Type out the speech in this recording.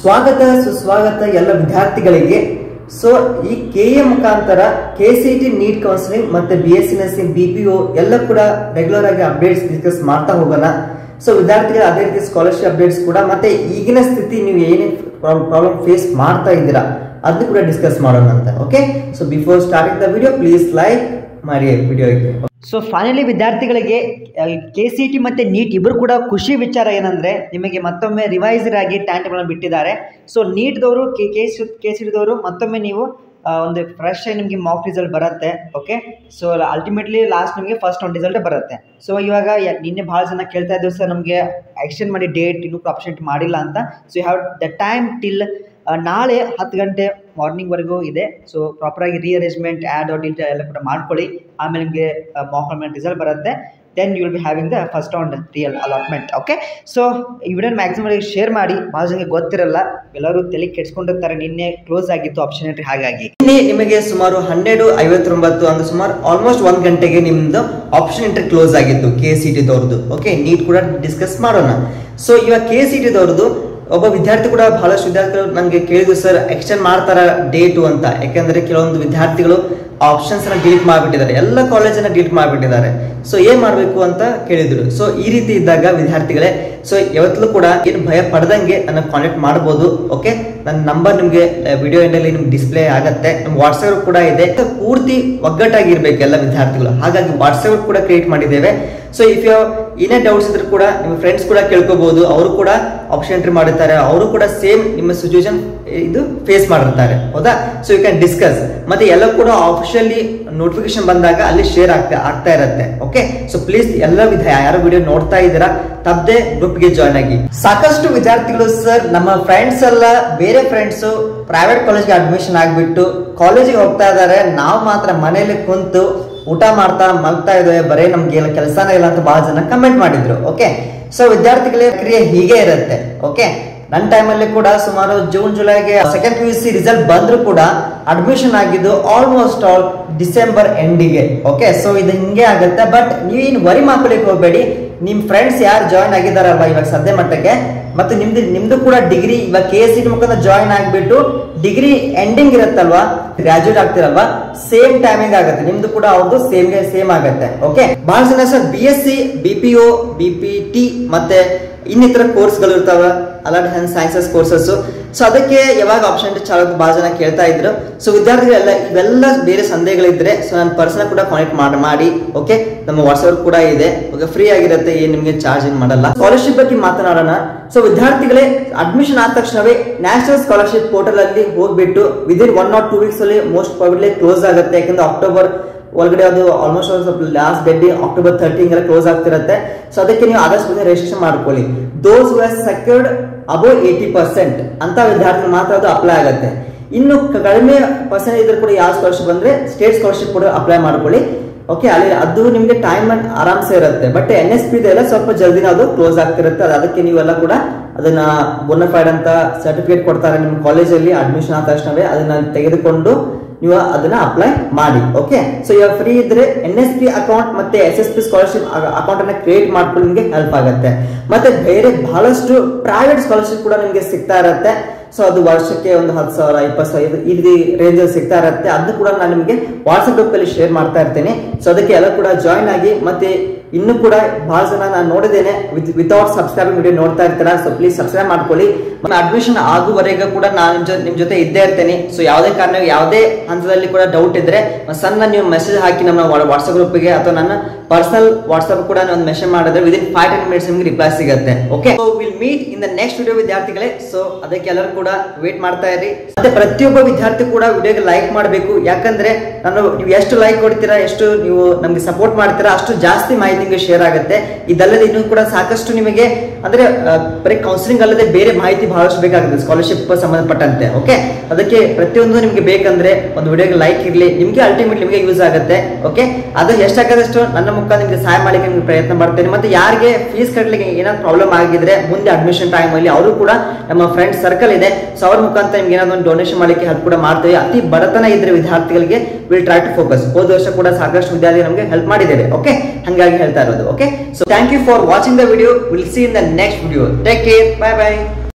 ಸ್ವಾಗತ ಸುಸ್ವಾಗತ ಎಲ್ಲ ವಿದ್ಯಾರ್ಥಿಗಳಿಗೆ. ಸೊ ಈ ಕೆಎ ಮುಖಾಂತರ ಕೆಸಿಟಿ ನೀಟ್ ಕೌನ್ಸಿಲಿಂಗ್ ಮತ್ತೆ BSc ನರ್ಸಿಂಗ್ BPO ಎಲ್ಲ ಕೂಡ ರೆಗ್ಯುಲರ್ ಆಗಿ ಅಪ್ಡೇಟ್ಸ್ ಡಿಸ್ಕಸ್ ಮಾಡ್ತಾ ಹೋಗೋಣ. ಸೊ ವಿದ್ಯಾರ್ಥಿಗಳ ಅದೇ ರೀತಿ ಸ್ಕಾಲರ್ಶಿಪ್ ಅಪ್ಡೇಟ್ಸ್ ಕೂಡ ಮತ್ತೆ ಈಗಿನ ಸ್ಥಿತಿ ನೀವು ಏನೇ ಪ್ರಾಬ್ಲಮ್ ಫೇಸ್ ಮಾಡ್ತಾ ಇದ್ದೀರಾ ಅದನ್ನು ಕೂಡ ಡಿಸ್ಕಸ್ ಮಾಡೋಣ ಅಂತ. Okay, so before starting the video please like ಮಾಡಿ ವಿಡಿಯೋಗೆ. ಸೊ ಫೈನಲಿ ವಿದ್ಯಾರ್ಥಿಗಳಿಗೆ KCT ಮತ್ತು ನೀಟ್ ಇಬ್ಬರು ಕೂಡ ಖುಷಿ ವಿಚಾರ ಏನಂದರೆ ನಿಮಗೆ ಮತ್ತೊಮ್ಮೆ ರಿವೈಸರ್ ಆಗಿ ಟೈಮ್ ಟೇಬಲ್ ಬಿಟ್ಟಿದ್ದಾರೆ. ಸೊ ನೀಟ್ದವರು KCTದವರು ಮತ್ತೊಮ್ಮೆ ನೀವು ಒಂದು ಫ್ರೆಶ್ ಆಗಿ ನಿಮಗೆ ಮಾಕ್ ರಿಸಲ್ಟ್ ಬರುತ್ತೆ. ಓಕೆ, ಸೊ ಅಲ್ಟಿಮೇಟ್ಲಿ ಲಾಸ್ಟ್ ನಿಮಗೆ ಫಸ್ಟ್ ಒಂದು ರಿಸಲ್ಟ್ ಬರುತ್ತೆ. ಸೊ ಇವಾಗ ನಿನ್ನೆ ಭಾಳ ಜನ ಕೇಳ್ತಾ ಇದ್ರು ಸರ್ ನಮಗೆ ಎಕ್ಸ್ಟೆಂಡ್ ಮಾಡಿ ಡೇಟ್ ಇನ್ನೂ ಆಪ್ಷನ್ ಮಾಡಿಲ್ಲ ಅಂತ. So you have the time till ನಾಳೆ 10 ಗಂಟೆ ಮಾರ್ನಿಂಗ್ವರೆಗೂ ಇದೆ. ಸೊ ಪ್ರಾಪರಾಗಿ ರೀಅರೇಂಜ್ಮೆಂಟ್ ಆ್ಯಡ್ ಡಿಲ್ಟ್ ಎಲ್ಲ ಕೂಡ ಮಾಡ್ಕೊಳ್ಳಿ. ಆಮೇಲೆ ನಿಮಗೆ ಮಾಕ್ ಅಲಾಟ್ಮೆಂಟ್ ರಿಸಲ್ಟ್ ಬರುತ್ತೆ. Then you will be having the first round real allotment. Okay, so ಈ ವಿಡಿಯೋನ ಮ್ಯಾಕ್ಸಿಮಮ್ ಶೇರ್ ಮಾಡಿ. ಭಾಳ ಜನಕ್ಕೆ ಗೊತ್ತಿರಲ್ಲ, ಎಲ್ಲರೂ ತಲೆ ಕೆಡ್ಸ್ಕೊಂಡಿರ್ತಾರೆ. ನಿನ್ನೆ ಕ್ಲೋಸ್ ಆಗಿತ್ತು ಆಪ್ಷನ್ ಎಂಟ್ರಿ. ಹಾಗಾಗಿ ನಿನ್ನೆ ನಿಮಗೆ ಸುಮಾರು 12:59 ಅಂದ್ರೆ ಸುಮಾರು ಆಲ್ಮೋಸ್ಟ್ 1 ಗಂಟೆಗೆ ನಿಮ್ದು ಆಪ್ಷನ್ ಎಂಟ್ರಿ ಕ್ಲೋಸ್ ಆಗಿತ್ತು KCTದವ್ರದ್ದು. ಓಕೆ, ನೀಟ್ ಕೂಡ ಡಿಸ್ಕಸ್ ಮಾಡೋಣ. ಸೊ ಇವಾಗ KCTದವ್ರದ್ದು ಒಬ್ಬ ವಿದ್ಯಾರ್ಥಿ ಕೂಡ ಬಹಳಷ್ಟು ವಿದ್ಯಾರ್ಥಿಗಳು ನನಗೆ ಕೇಳಿದ್ರು ಸರ್ ಎಕ್ಸ್ಟೆಂಡ್ ಮಾಡ್ತಾರ ಡೇಟು ಅಂತ. ಯಾಕೆಂದ್ರೆ ಕೆಲವೊಂದು ವಿದ್ಯಾರ್ಥಿಗಳು ಆಪ್ಷನ್ಸ್ ಅನ್ನ ಡಿಲೀಟ್ ಮಾಡಿಬಿಟ್ಟಿದ್ದಾರೆ, ಎಲ್ಲ ಕಾಲೇಜನ್ನ ಡಿಲೀಟ್ ಮಾಡಿಬಿಟ್ಟಿದ್ದಾರೆ. ಸೊ ಏನ್ ಮಾಡಬೇಕು ಅಂತ ಕೇಳಿದ್ರು. ಸೊ ಈ ರೀತಿ ಇದ್ದಾಗ ವಿದ್ಯಾರ್ಥಿಗಳೇ, ಸೊ ಯಾವತ್ತೂ ಕೂಡ ಏನು ಭಯ ಪಡೆದಂಗೆ ನನ್ನ ಕಾಂಟ್ಯಾಕ್ಟ್ ಮಾಡ್ಬೋದು. ಓಕೆ, ನನ್ನ ನಂಬರ್ ನಿಮಗೆ ವಿಡಿಯೋ ಎಂಡಲ್ಲಿ ನಿಮ್ಗೆ ಡಿಸ್ಪ್ಲೇ ಆಗುತ್ತೆ. ನಮ್ಮ ವಾಟ್ಸ್ಆಪ್ ಕೂಡ ಇದೆ. ಪೂರ್ತಿ ಒಗ್ಗಟ್ಟಾಗಿರ್ಬೇಕು ಎಲ್ಲ ವಿದ್ಯಾರ್ಥಿಗಳು. ಹಾಗಾಗಿ ವಾಟ್ಸ್ಆಪ್ ಕೂಡ ಕ್ರಿಯೇಟ್ ಮಾಡಿದ್ದೇವೆ. ಸೊ ಇಫ್ ಯು ಏನೇ ಡೌಟ್ಸ್ ಇದ್ರು ಕೂಡ ನಿಮ್ಮ ಫ್ರೆಂಡ್ಸ್ ಕೂಡ ಕೇಳ್ಕೋಬಹುದು. ಅವರು ಕೂಡ ಆಪ್ಷನ್ ಎಂಟ್ರಿ ಮಾಡಿರ್ತಾರೆ, ಅವರು ಕೂಡ ಸೇಮ್ ನಿಮ್ಮ ಸಿಚುವೇಶನ್ ಇದು ಫೇಸ್ ಮಾಡಿರ್ತಾರೆ. ಹೌದಾ? So you can discuss. ಮತ್ತೆ ಎಲ್ಲ ಕೂಡ ಆಫಿಷಿಯಲಿ ನೋಟಿಫಿಕೇಶನ್ ಬಂದಾಗ ಅಲ್ಲಿ ಶೇರ್ ಆಗ್ತಾ ಇರುತ್ತೆ. ಓಕೆ, ಸೊ ಪ್ಲೀಸ್ ಎಲ್ಲ ಯಾರು ವಿಡಿಯೋ ನೋಡ್ತಾ ಇದ್ದೀರಾ ತಪ್ಪದೆ ಗ್ರೂಪ್ಗೆ ಜಾಯ್ನ್ ಆಗಿ. ಸಾಕಷ್ಟು ವಿದ್ಯಾರ್ಥಿಗಳು ಸರ್ ನಮ್ಮ ಫ್ರೆಂಡ್ಸ್ ಎಲ್ಲ ಬೇರೆ ಫ್ರೆಂಡ್ಸು ಪ್ರೈವೇಟ್ ಕಾಲೇಜ್ಗೆ ಅಡ್ಮಿಷನ್ ಆಗಿಬಿಟ್ಟು ಕಾಲೇಜಿಗೆ ಹೋಗ್ತಾ ಇದ್ದಾರೆ, ನಾವು ಮಾತ್ರ ಮನೇಲಿ ಕುಂತು ಊಟ ಮಾಡ್ತಾ ಮಲ್ತಾ ಇದ್ದೇವೆ, ಬರೀ ನಮ್ಗೆ ಕೆಲಸನೇ ಇಲ್ಲ ಅಂತ ಬಹಳ ಜನ ಕಮೆಂಟ್ ಮಾಡಿದ್ರು. ಓಕೆ, ಸೊ ವಿದ್ಯಾರ್ಥಿಗಳ ಕ್ರಿಯೆ ಹೀಗೆ ಇರುತ್ತೆ. ಓಕೆ, ನನ್ನ ಟೈಮಲ್ಲಿ ಕೂಡ ಸುಮಾರು ಜೂನ್ ಜುಲೈಗೆ ಸೆಕೆಂಡ್ PUC ರಿಸಲ್ಟ್ ಬಂದ್ರು ಕೂಡ ಅಡ್ಮಿಷನ್ ಆಗಿದ್ದು ಆಲ್ಮೋಸ್ಟ್ ಆಲ್ ಡಿಸೆಂಬರ್ ಎಂಡಿಗೆ. ಓಕೆ, ಸೊ ಇದು ಹಿಂಗೆ ಆಗುತ್ತೆ. ಬಟ್ ನೀವೇನು ವರಿ ಮಾಡ್ಕೊಳ್ಳಿಕ್ಕೆ ಹೋಗಬೇಡಿ. ನಿಮ್ ಫ್ರೆಂಡ್ಸ್ ಯಾರು ಜಾಯ್ನ್ ಆಗಿದಾರಲ್ವಾ ಇವಾಗ ಸದ್ಯ ಮಟ್ಟಕ್ಕೆ, ಮತ್ತು ನಿಮ್ದು ಕೂಡ ಡಿಗ್ರಿ ಇವಾಗ KCT ಮುಖಾಂತರ ಜಾಯ್ನ್ ಆಗಿಬಿಟ್ಟು ಡಿಗ್ರಿ ಎಂಡಿಂಗ್ ಇರುತ್ತಲ್ವಾ, ಗ್ರಾಜುಯೇಟ್ ಆಗ್ತಿರಲ್ವಾ, ಸೇಮ್ ಟೈಮಿಂಗ್ ಆಗುತ್ತೆ. ನಿಮ್ದು ಕೂಡ ಅವ್ರದ್ದು ಸೇಮ್ ಆಗುತ್ತೆ. ಓಕೆ, ಬಹಳ ಜನ ಸರ್ BSc BPO BPT ಮತ್ತೆ ಇನ್ನಿತರ ಕೋರ್ಸ್ಗಳು ಇರ್ತಾವ, alert health sciences courses. So ಅದಕ್ಕೆ ಯಾವಾಗ ಆಪ್ಷನ್ ಚಾಲು ಬಹಳ ಜನ ಕೇಳ್ತಾ ಇದ್ರು. ಸೊ ವಿದ್ಯಾರ್ಥಿಗಳೆಲ್ಲ ಇವೆಲ್ಲ ಬೇರೆ ಸಂದೇಹಗಳಿದ್ರೆ ಸೊ ನನ್ನ ಪರ್ಸನಲ್ ಕೂಡ ಕಾಂಟ್ಯಾಕ್ಟ್ ಮಾಡಿ. ಓಕೆ, ನಮ್ಮ ವಾಟ್ಸ್ಆಪ್ ಕೂಡ ಇದೆ. ಓಕೆ, ಫ್ರೀ ಆಗಿರುತ್ತೆ, ಏನ್ ನಿಮಗೆ ಚಾರ್ಜ್ ಏನ್ ಮಾಡಲ್ಲ. ಸ್ಕಾಲರ್ಶಿಪ್ ಬಗ್ಗೆ ಮಾತನಾಡೋಣ. ಸೊ ವಿದ್ಯಾರ್ಥಿಗಳೇ ಅಡ್ಮಿಷನ್ ಆದ ತಕ್ಷಣವೇ ನ್ಯಾಷನಲ್ ಸ್ಕಾಲರ್ಶಿಪ್ ಪೋರ್ಟಲ್ ಅಲ್ಲಿ ಹೋಗ್ಬಿಟ್ಟು ವಿದಿನ್ 1 or 2 ವೀಕ್ಸ್ ಅಲ್ಲಿ ಮೋಸ್ಟ್ ಪ್ರಾಬಬ್ಲಿ ಕ್ಲೋಸ್ ಆಗುತ್ತೆ. ಯಾಕಂದ್ರೆ ಅಕ್ಟೋಬರ್ ಒಳಗಡೆ ಅದು ಆಲ್ಮೋಸ್ಟ್ ಸ್ವಲ್ಪ ಲಾಸ್ಟ್ ಡೇಟ್ October 13 ಎಲ್ಲ ಕ್ಲೋಸ್ ಆಗ್ತಿರುತ್ತೆ. ಸೊ ಅದಕ್ಕೆ ನೀವು ಆದಷ್ಟು ಬೇಗ ರಿಜಿಸ್ಟ್ರೇಷನ್ ಮಾಡ್ಕೊಳ್ಳಿ. ದೋಸ್ ಹೂ ಹ್ಯಾವ್ ಸೆಕ್ಯೂರ್ಡ್ ಅಬೌವ್ 80% ಅಂತ ವಿದ್ಯಾರ್ಥಿ ಮಾತ್ರ ಅದು ಅಪ್ಲೈ ಆಗುತ್ತೆ. ಇನ್ನು ಕಡಿಮೆ ಪರ್ಸೆಂಟೇಜ್ ಇದ್ರೂ ಕೂಡ ಯಾವ ಸ್ಕಾಲರ್ಶಿಪ್ ಬಂದ್ರೆ ಸ್ಟೇಟ್ ಸ್ಕಾಲರ್ಶಿಪ್ ಕೂಡ ಅಪ್ಲೈ ಮಾಡ್ಕೊಳ್ಳಿ. ಓಕೆ, ಅಲ್ಲಿ ಅದು ನಿಮ್ಗೆ ಟೈಮ್ ಆರಾಮ್ಸೆ ಇರುತ್ತೆ. ಬಟ್ NSP ಎಲ್ಲ ಸ್ವಲ್ಪ ಜಲ್ದಿನ ಅದು ಕ್ಲೋಸ್ ಆಗ್ತಿರುತ್ತೆ. ಅದಕ್ಕೆ ನೀವೆಲ್ಲ ಕೂಡ ಅದನ್ನ ಬೋನಫೈಡ್ ಅಂತ ಸರ್ಟಿಫಿಕೇಟ್ ಕೊಡ್ತಾರೆ ನಿಮ್ಮ ಕಾಲೇಜಲ್ಲಿ. ಅಡ್ಮಿಷನ್ ಆದ ತಕ್ಷಣವೇ ಅದನ್ನ ತೆಗೆದುಕೊಂಡು ನೀವು ಅದನ್ನ ಅಪ್ಲೈ ಮಾಡಿ. ಓಕೆ, ಸೊ ಇವಾಗ ಫ್ರೀ ಇದ್ರೆ NSP ಅಕೌಂಟ್ ಮತ್ತೆ SSP ಸ್ಕಾಲರ್ಶಿಪ್ ಅಕೌಂಟ್ ಅನ್ನ ಕ್ರಿಯೇಟ್ ಮಾಡ್ಕೊಂಡು ನಿಮ್ಗೆ ಹೆಲ್ಪ್ ಆಗುತ್ತೆ. ಮತ್ತೆ ಬೇರೆ ಬಹಳಷ್ಟು ಪ್ರೈವೇಟ್ ಸ್ಕಾಲರ್ಶಿಪ್ ಕೂಡ ನಿಮ್ಗೆ ಸಿಗ್ತಾ ಇರುತ್ತೆ. ಸೊ ಅದು ವರ್ಷಕ್ಕೆ ಒಂದು 10,000 20,000 ಈ ರೀತಿ ರೇಂಜ್ ಅಲ್ಲಿ ಸಿಗ್ತಾ ಇರುತ್ತೆ. ಅದನ್ನು ಕೂಡ ನಾನು ನಿಮಗೆ ವಾಟ್ಸ್ಆಪ್ ಗ್ರೂಪ್ ಅಲ್ಲಿ ಶೇರ್ ಮಾಡ್ತಾ ಇರ್ತೇನೆ. ಸೊ ಅದಕ್ಕೆ ಎಲ್ಲ ಕೂಡ ಜಾಯ್ನ್ ಆಗಿ. ಮತ್ತೆ ಇನ್ನು ಕೂಡ ಬಹಳ ಜನ ನಾನು ನೋಡಿದ್ದೇನೆ ವಿತೌಟ್ ಸಬ್ಸ್ಕ್ರೈಬಿಂಗ್ ವಿಡಿಯೋ ನೋಡ್ತಾ ಇರ್ತೀರಾ. ಸೊ ಪ್ಲೀಸ್ ಸಬ್ಸ್ಕ್ರೈಬ್ ಮಾಡ್ಕೊಳ್ಳಿ. ಅಡ್ಮಿಷನ್ ಆಗುವವರೆಗೂ ಕೂಡ ನಾನು ನಿಮ್ ಜೊತೆ ಇದ್ದೇ ಇರ್ತೇನೆ. ಸೊ ಯಾವುದೇ ಕಾರಣ ಯಾವುದೇ ಹಂತದಲ್ಲಿ ಕೂಡ ಡೌಟ್ ಇದ್ರೆ ಸಣ್ಣ ನೀವು ಮೆಸೇಜ್ ಹಾಕಿ ನಮ್ಮ ವಾಟ್ಸ್ಆಪ್ ಗ್ರೂಪ್ಗೆ ಅಥವಾ ನನ್ನ ಪರ್ಸನಲ್ ವಾಟ್ಸ್ಆಪ್ ಕೂಡ ಒಂದು ಮೆಸೇಜ್ ಮಾಡಿದ್ರೆ ವಿದಿನ್ 5-10 ಮಿನಿಟ್ಸ್ ನಿಮ್ಗೆ ರಿಪ್ಲೈ ಸಿಗುತ್ತೆ. Okay, so will meet in the next video ವಿದ್ಯಾರ್ಥಿಗಳೇ. ಸೊ ಅದಕ್ಕೆ ಎಲ್ಲರೂ ಕೂಡ ವೇಟ್ ಮಾಡ್ತಾ ಇರಿ. ಮತ್ತೆ ಪ್ರತಿಯೊಬ್ಬ ವಿದ್ಯಾರ್ಥಿ ಕೂಡ ವಿಡಿಯೋಗೆ ಲೈಕ್ ಮಾಡಬೇಕು. ಯಾಕಂದ್ರೆ ನೀವು ಎಷ್ಟು ಲೈಕ್ ಕೊಡ್ತೀರಾ, ಎಷ್ಟು ನೀವು ನಮ್ಗೆ ಸಪೋರ್ಟ್ ಮಾಡ್ತೀರಾ, ಅಷ್ಟು ಜಾಸ್ತಿ ಮಾಹಿತಿ ನಿಮಗೆ ಶೇರ್ ಆಗುತ್ತೆ. ಇದಲ್ಲದೆ ಇನ್ನೂ ಕೂಡ ಸಾಕಷ್ಟು ನಿಮಗೆ ಅಂದ್ರೆ ಬರೀ ಕೌನ್ಸಿಲಿಂಗ್ ಅಲ್ಲದೆ ಬೇರೆ ಮಾಹಿತಿ ಬಹಳಷ್ಟು ಬೇಕಾಗುತ್ತೆ ಸ್ಕಾಲರ್ಶಿಪ್ ಸಂಬಂಧಪಟ್ಟಂತೆ. ಓಕೆ, ಅದಕ್ಕೆ ಪ್ರತಿಯೊಂದು ನಿಮ್ಗೆ ಬೇಕಂದ್ರೆ ಒಂದು ವಿಡಿಯೋಗೆ ಲೈಕ್ ಇರಲಿ, ನಿಮ್ಗೆ ಅಲ್ಟಿಮೇಟ್ ನಿಮಗೆ ಯೂಸ್ ಆಗುತ್ತೆ. ಓಕೆ, ಅದು ಎಷ್ಟಾಗದಷ್ಟು ನನ್ನ ಮುಖ ನಿಮ್ಗೆ ಸಹಾಯ ಮಾಡಲಿಕ್ಕೆ ನಿಮ್ಗೆ ಪ್ರಯತ್ನ ಮಾಡ್ತೇನೆ. ಮತ್ತೆ ಯಾರಿಗೆ ಫೀಸ್ ಕಟ್ಟಲಿಕ್ಕೆ ಏನಾದ್ರು ಪ್ರಾಬ್ಲಮ್ ಆಗಿದ್ರೆ ಮುಂದೆ ಅಡ್ಮಿಷನ್ ಟೈಮ್ ಅಲ್ಲಿ ಅವರು ಕೂಡ ನಮ್ಮ ಫ್ರೆಂಡ್ ಸರ್ಕಲ್ ಇದೆ. ಸೊ ಅವ್ರ ಮುಖಾಂತರ ನಿಮ್ಗೆ ಏನಾದ್ರು ಒಂದು ಡೊನೇಷನ್ ಮಾಡಲಿಕ್ಕೆ ಹೆಲ್ಪ್ ಕೂಡ ಮಾಡ್ತೇವೆ. ಅತಿ ಬಡತನ ಇದ್ರೆ ವಿದ್ಯಾರ್ಥಿಗಳಿಗೆ ವಿಲ್ ಟ್ರೈ ಟು ಫೋಕಸ್. ಹೋದ ವರ್ಷ ಕೂಡ ಸಾಕಷ್ಟು ವಿದ್ಯಾರ್ಥಿಗಳು ನಮಗೆ ಹೆಲ್ಪ್ ಮಾಡಿದ್ದೇವೆ. ಓಕೆ, ಹಂಗಾಗಿ ಹೇಳ್ತಾ ಇರೋದು. Okay, so thank you for watching the video. Will see in the next video. Take care. Bye by.